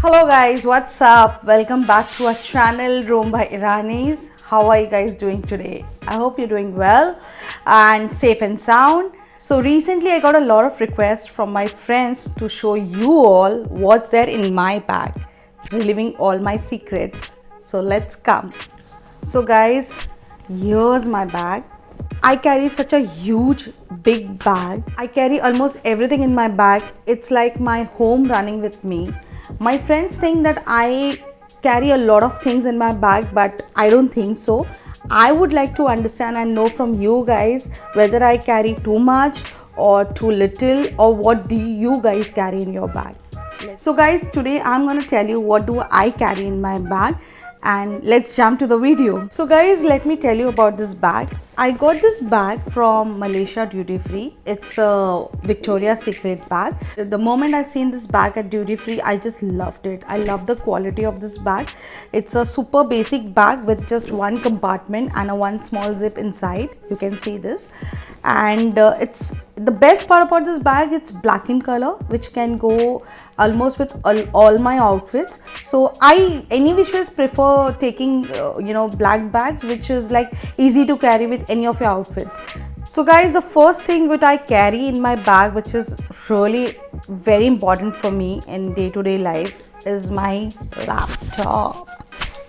Hello guys, what's up? Welcome back to our channel Roam by Iranis. How are you guys doing today? I hope you're doing well and safe and sound. So recently I got a lot of requests from my friends to show you all what's there in my bag, relieving all my secrets. So let's come. So guys, here's my bag. I carry such a huge big bag. I carry almost everything in my bag. It's like my home running with me. My friends think that I carry a lot of things in my bag, but I don't think so. I would like to understand and know from you guys whether I carry too much or too little, or what do you guys carry in your bag. So guys, today I'm going to tell you what do I carry in my bag, and let's jump to the video. So guys, let me tell you about this bag. I got this bag from Malaysia duty free. It's a Victoria's Secret bag. The moment I've seen this bag at duty free, I just loved it. I love the quality of this bag. It's a super basic bag with just one compartment and a one small zip inside. You can see this. And it's the best part about this bag, it's black in color, which can go almost with all my outfits. So I any which ways prefer taking black bags, which is like easy to carry with any of your outfits. So guys, the first thing which I carry in my bag, which is really very important for me in day-to-day life, is my laptop.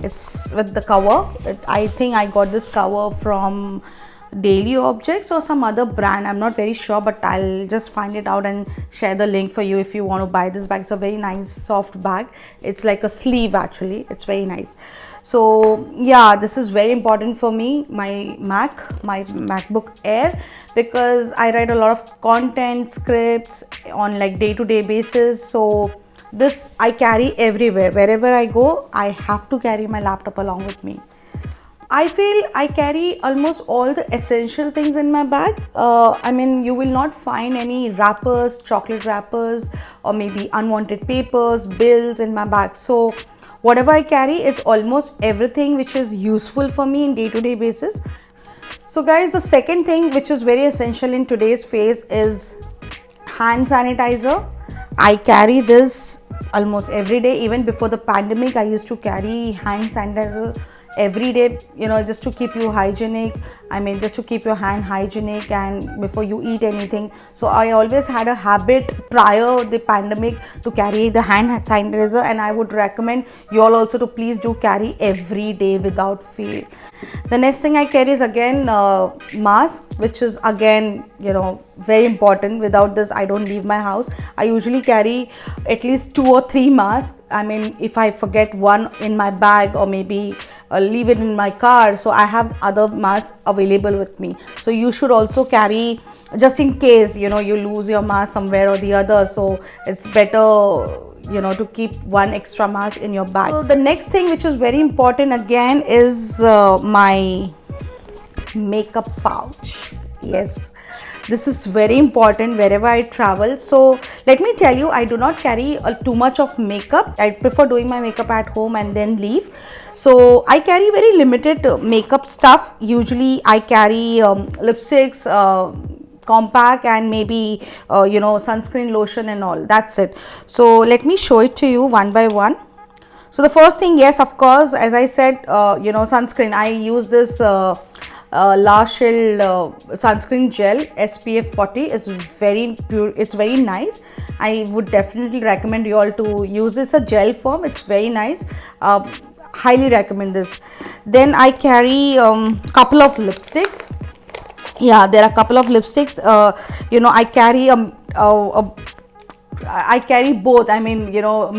It's with the cover. I think I got this cover from Daily Objects or some other brand. I'm not very sure, but I'll just find it out and share the link for you if you want to buy this bag. It's a very nice soft bag. It's like a sleeve actually. It's very nice. So yeah, this is very important for me, my MacBook Air, because I write a lot of content scripts on like day-to-day basis. So this I carry everywhere. Wherever I go, I have to carry my laptop along with me. I feel I carry almost all the essential things in my bag. I mean, you will not find any wrappers, chocolate wrappers, or maybe unwanted papers, bills in my bag. So whatever I carry, it's almost everything which is useful for me in day-to-day basis. So guys, the second thing which is very essential in today's phase is hand sanitizer. I carry this almost every day. Even before the pandemic, I used to carry hand sanitizer every day, just to keep you hygienic. I mean, just to keep your hand hygienic and before you eat anything. So I always had a habit prior the pandemic to carry the hand sanitizer, and I would recommend you all also to please do carry every day without fail. The next thing I carry is again mask, which is again very important. Without this, I don't leave my house. I usually carry at least 2 or 3 masks. I mean, if I forget one in my bag or maybe leave it in my car, so I have other masks available with me. So you should also carry, just in case you lose your mask somewhere or the other. So it's better to keep one extra mask in your bag. So the next thing which is very important again is my makeup pouch. Yes, this is very important wherever I travel. So let me tell you, I do not carry too much of makeup. I prefer doing my makeup at home and then leave. So I carry very limited makeup stuff. Usually I carry lipsticks, compact, and maybe sunscreen lotion and all. That's it. So let me show it to you one by one. So the first thing, yes, of course, as I said, sunscreen. I use this La Shield sunscreen gel SPF 40. Is very pure. It's very nice. I would definitely recommend you all to use this. A gel form. It's very nice. Highly recommend this. Then I carry couple of lipsticks. Yeah, there are a couple of lipsticks. I carry I carry both. I mean,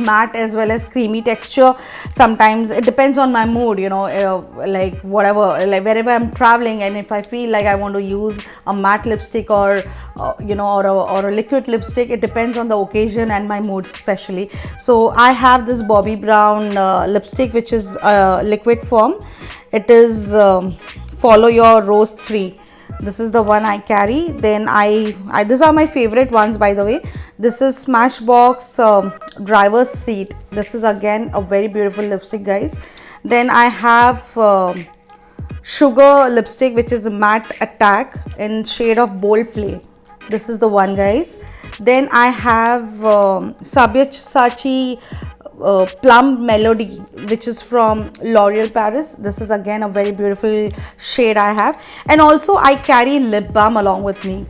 matte as well as creamy texture. Sometimes it depends on my mood, like whatever, like wherever I'm traveling, and if I feel like I want to use a matte lipstick or or a liquid lipstick, it depends on the occasion and my mood especially. So I have this Bobbi Brown lipstick, which is liquid form. It is Follow Your Rose 3. This is the one I carry. Then these are my favorite ones, by the way. This is Smashbox Driver's Seat. This is again a very beautiful lipstick, guys. Then I have Sugar lipstick, which is a matte attack in shade of Bold Play. This is the one, guys. Then I have Sabyasachi Plum Melody, which is from L'Oreal Paris. This is again a very beautiful shade I have. And also I carry lip balm along with me.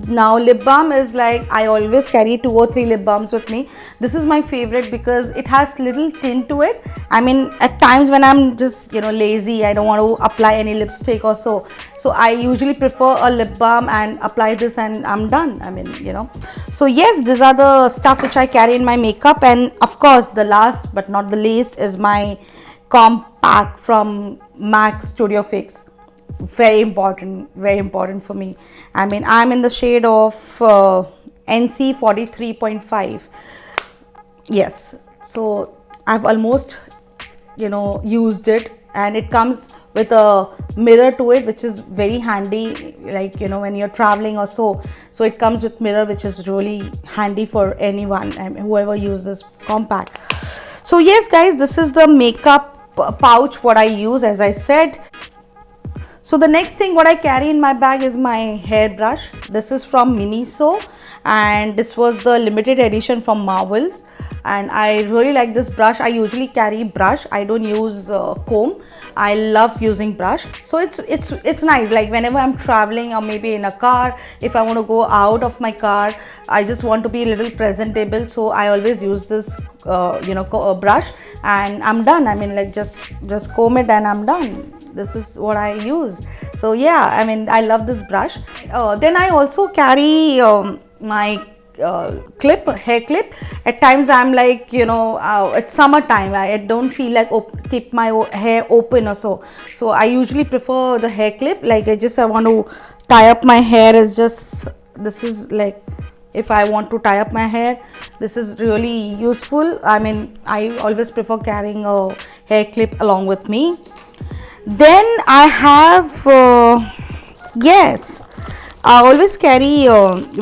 Now lip balm is like, I always carry 2 or 3 lip balms with me. This is my favorite because it has little tint to it. I mean, at times when I'm just, you know, lazy, I don't want to apply any lipstick or so I usually prefer a lip balm and apply this and I'm done. I mean, you know, so yes, these are the stuff which I carry in my makeup. And of course, the last but not the least is my compact from MAC Studio Fix. Very important for me. I mean, I'm in the shade of NC 43.5. yes, so I've almost, you know, used it, and it comes with a mirror to it, which is very handy, like, you know, when you're traveling or so it comes with mirror, which is really handy for anyone, I mean, whoever uses this compact. So yes guys, this is the makeup pouch what I use, as I said. So the next thing what I carry in my bag is my hairbrush. This is from Miniso, and this was the limited edition from Marvels, and I really like this brush. I usually carry brush, I don't use comb. I love using brush, so it's nice, like whenever I'm traveling or maybe in a car, if I want to go out of my car, I just want to be a little presentable, so I always use this you know, brush, and I'm done. I mean, like just comb it and I'm done. This is what I use. So yeah, I mean, I love this brush. Then I also carry my hair clip. At times I'm like, you know, it's summertime, I don't feel like keep my hair open or so I usually prefer the hair clip. Like I want to tie up my hair. It's just, this is like, if I want to tie up my hair, this is really useful. I mean, I always prefer carrying a hair clip along with me. Then I have yes, I always carry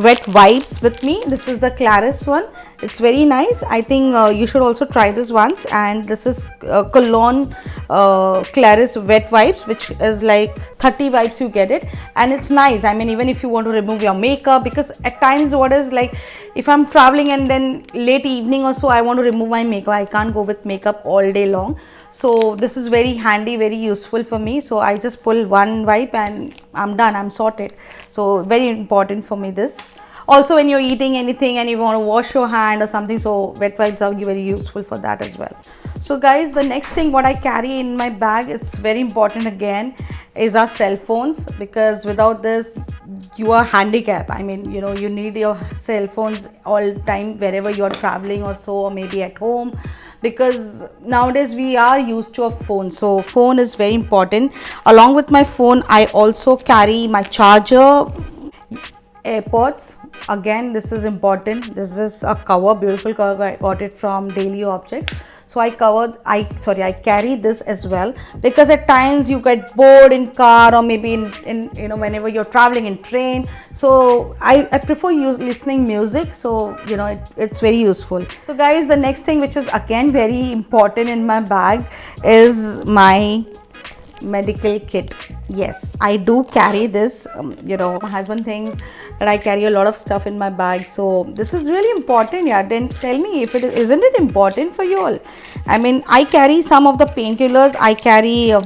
wet wipes with me. This is the Clarins one. It's very nice. I think you should also try this once. And this is Cologne Clarins wet wipes, which is like 30 wipes you get it, and it's nice. I mean, even if you want to remove your makeup, because at times what is like, if I'm traveling and then late evening or so I want to remove my makeup, I can't go with makeup all day long. So this is very handy, very useful for me. So I just pull one wipe and I'm done, I'm sorted. So very important for me this. Also when you're eating anything and you want to wash your hand or something, so wet wipes are very useful for that as well. So guys, the next thing what I carry in my bag, it's very important again, is our cell phones, because without this you are handicapped. I mean, you know, you need your cell phones all time wherever you are traveling or so, or maybe at home, because nowadays we are used to a phone. So phone is very important. Along with my phone, I also carry my charger, AirPods. Again, this is important. This is a cover, beautiful cover. I got it from Daily Objects. So I carry this as well, because at times you get bored in car, or maybe in you know, whenever you're traveling in train. So I prefer listening music, so you know, it's very useful. So guys, the next thing which is again very important in my bag is my medical kit. Yes, I do carry this. You know, my husband thinks that I carry a lot of stuff in my bag, so this is really important. Yeah, then tell me if isn't it important for you all. I mean, I carry some of the painkillers. I carry a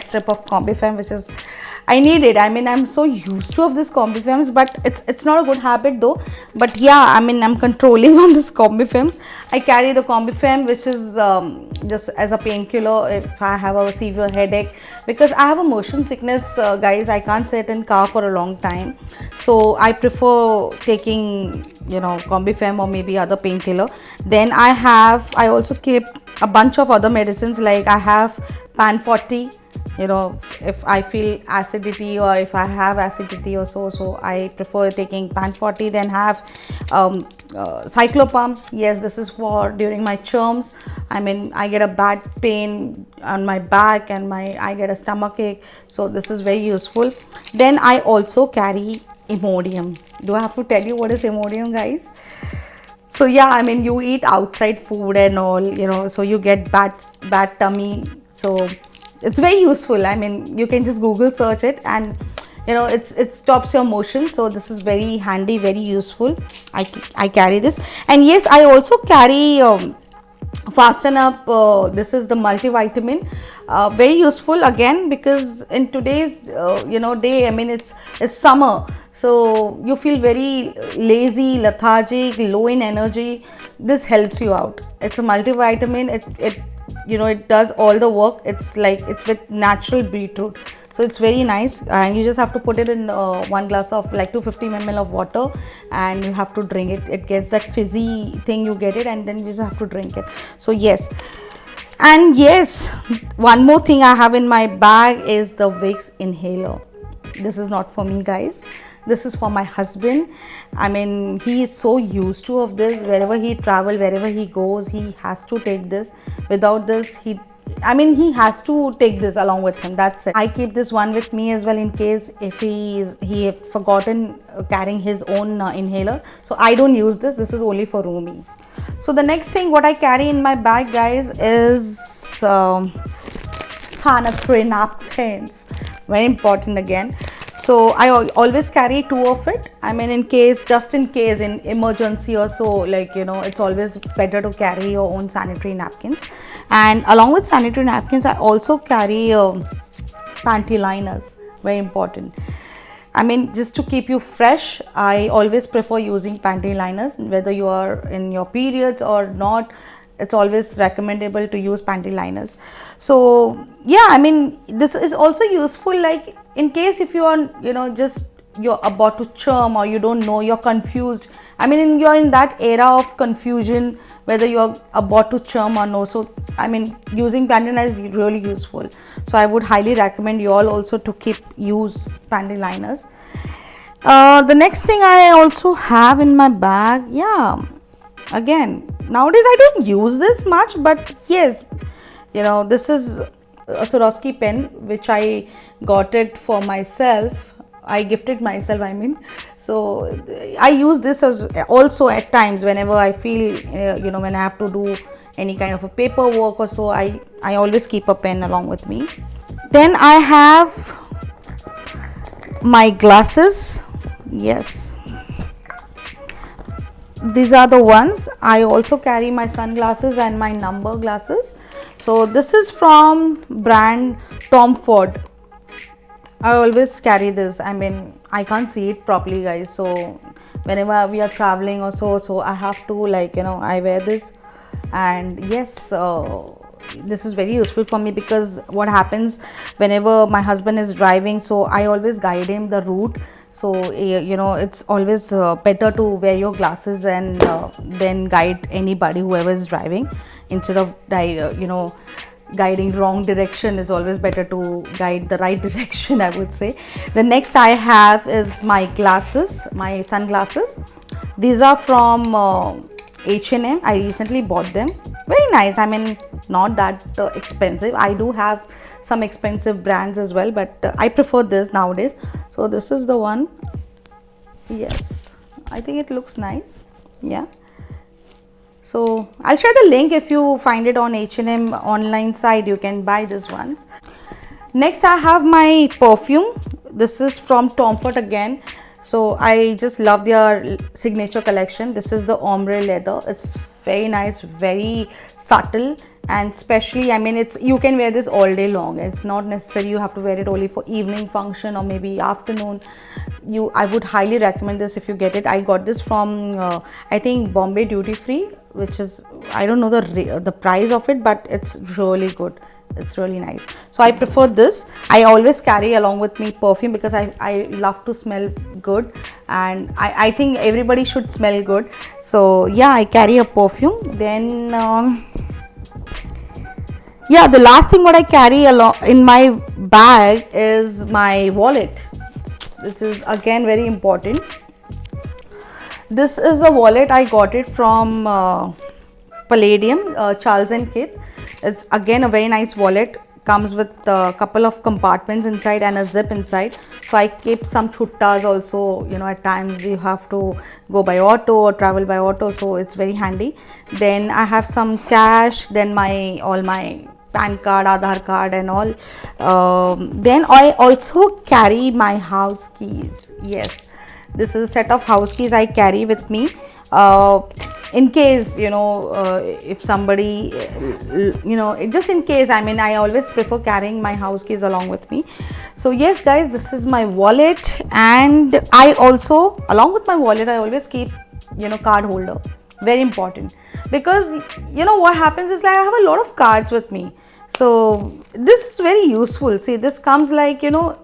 strip of Combifam, which is, I need it. I mean, I'm so used to of this Combifams, but it's not a good habit though. But yeah, I mean, I'm controlling on this Combifams. I carry the Combifam, which is just as a painkiller if I have a severe headache, because I have a motion sickness, guys. I can't sit in car for a long time, so I prefer taking, you know, Combifam or maybe other painkiller. Then I also keep a bunch of other medicines, like I have Pan 40. You know, if I feel acidity or if I have acidity or so I prefer taking Pan 40. Then have Cyclopam. Yes, this is for during my germs. I mean, I get a bad pain on my back and I get a stomach ache, so this is very useful. Then I also carry Imodium. Do I have to tell you what is Imodium, guys? So yeah, I mean, you eat outside food and all, you know, so you get bad tummy, so it's very useful. I mean, you can just Google search it, and you know, it stops your motion. So this is very handy, very useful. I carry this. And yes, I also carry Fasten Up, this is the multivitamin, very useful again, because in today's day, I mean it's summer, so you feel very lazy, lethargic, low in energy. This helps you out. It's a multivitamin. It does all the work. It's with natural beetroot, so it's very nice, and you just have to put it in one glass of like 250 ml of water, and you have to drink it. It gets that fizzy thing, you get it, and then you just have to drink it. So yes. And yes, one more thing I have in my bag is the Vicks inhaler. This is not for me, guys. This is for my husband. I mean, he is so used to of this. Wherever he travel, wherever he goes, he has to take this. Without this, he has to take this along with him. That's it. I keep this one with me as well, in case if he have forgotten carrying his own inhaler. So I don't use this. This is only for Rumi. So the next thing what I carry in my bag, guys, is sanitary napkins. Very important again. So I always carry 2 of it. I mean, just in case in emergency or so, like, it's always better to carry your own sanitary napkins. And along with sanitary napkins, I also carry panty liners. Very important. I mean, just to keep you fresh, I always prefer using panty liners, whether you are in your periods or not. It's always recommendable to use panty liners. So yeah, I mean, this is also useful, like in case if you are just you're about to churn, or you don't know, you're confused. I mean, you're in that era of confusion whether you're about to churn or no. So I mean, using panty liners is really useful. So I would highly recommend you all also to use panty liners. The next thing I also have in my bag, yeah, again, nowadays I don't use this much, but yes, this is a Swarovski pen which I got it for myself. I gifted myself, I mean. So I use this as also at times whenever I feel when I have to do any kind of a paperwork or so. I always keep a pen along with me. Then I have my glasses. Yes, these are the ones. I also carry my sunglasses and my number glasses. So this is from brand Tom Ford. I always carry this. I mean, I can't see it properly, guys, so whenever we are traveling or so I have to, like, I wear this. And yes, this is very useful for me, because what happens whenever my husband is driving, so I always guide him the route. So it's always better to wear your glasses and then guide anybody, whoever is driving, instead of guiding wrong direction. Is always better to guide the right direction, I would say. The next I have is my glasses, my sunglasses. These are from H&M. I recently bought them. Very nice. I mean, not that expensive. I do have some expensive brands as well, but I prefer this nowadays. So this is the one. Yes, I think it looks nice. Yeah. So I'll share the link. If you find it on H&M online site, you can buy these ones. Next I have my perfume. This is from Tom Ford again. So I just love their signature collection. This is the ombre leather. It's very nice, very subtle, and especially, I mean, you can wear this all day long. It's not necessary you have to wear it only for evening function or maybe afternoon. I would highly recommend this if you get it. I got this from I think Bombay Duty Free, which is, I don't know the price of it, but it's really good. It's really nice. So I prefer this. I always carry along with me perfume, because I love to smell good, and I think everybody should smell good. So yeah, I carry a perfume. Then yeah, the last thing what I carry along in my bag is my wallet, which is again very important. This is a wallet. I got it from Palladium, Charles & Keith. It's again a very nice wallet. Comes with a couple of compartments inside and a zip inside. So I keep some chuttas also. At times you have to go by auto or travel by auto, so it's very handy. Then I have some cash. Then all my PAN card, Aadhaar card and all. Then I also carry my house keys. Yes, this is a set of house keys I carry with me. in case, you know, if somebody, you know, just in case, I mean, I always prefer carrying my house keys along with me. So yes guys, this is my wallet, and I also, along with my wallet, I always keep, you know, card holder. Very important, because you know what happens is, like, I have a lot of cards with me, so this is very useful. See, this comes like, you know,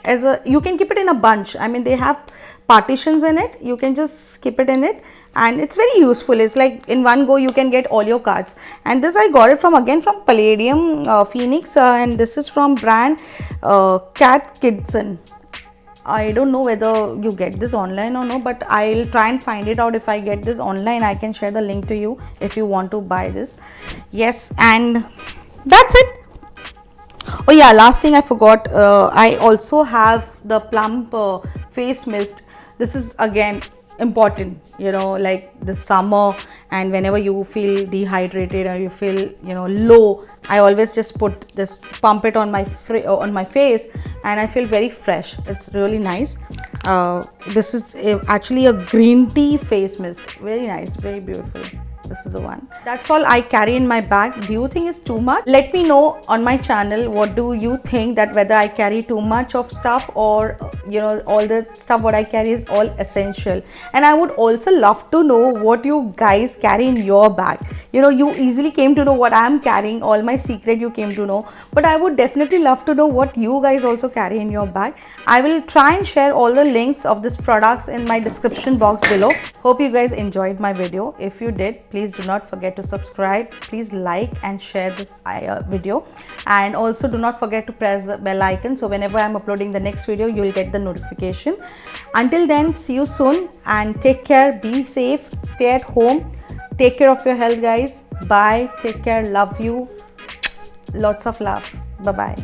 as a, you can keep it in a bunch. I mean, they have partitions in it, you can just keep it in it, and it's very useful. It's like in one go you can get all your cards. And this I got it from, again, from Palladium Phoenix, and this is from brand Cat Kidson. I don't know whether you get this online or no, but I'll try and find it out. If I get this online, I can share the link to you if you want to buy this. Yes, and that's it. Oh yeah, last thing I forgot, I also have the Plump face mist. This is again important, you know, like the summer, and whenever you feel dehydrated or you feel, you know, low, I always just put this, pump it on my face, and I feel very fresh. It's really nice. This is actually a green tea face mist. Very nice, very beautiful. This is the one. That's all I carry in my bag. Do you think it's too much? Let me know on my channel, what do you think, that whether I carry too much of stuff, or you know, all the stuff what I carry is all essential. And I would also love to know what you guys carry in your bag. You know, you easily came to know what I'm carrying, all my secret you came to know, but I would definitely love to know what you guys also carry in your bag. I will try and share all the links of these products in my description box below. Hope you guys enjoyed my video. If you did, please do not forget to subscribe. Please like and share this video, and also do not forget to press the bell icon, so whenever I'm uploading the next video, you will get the notification. Until then, see you soon, and take care, be safe, stay at home, take care of your health guys. Bye, take care, love you, lots of love, bye bye.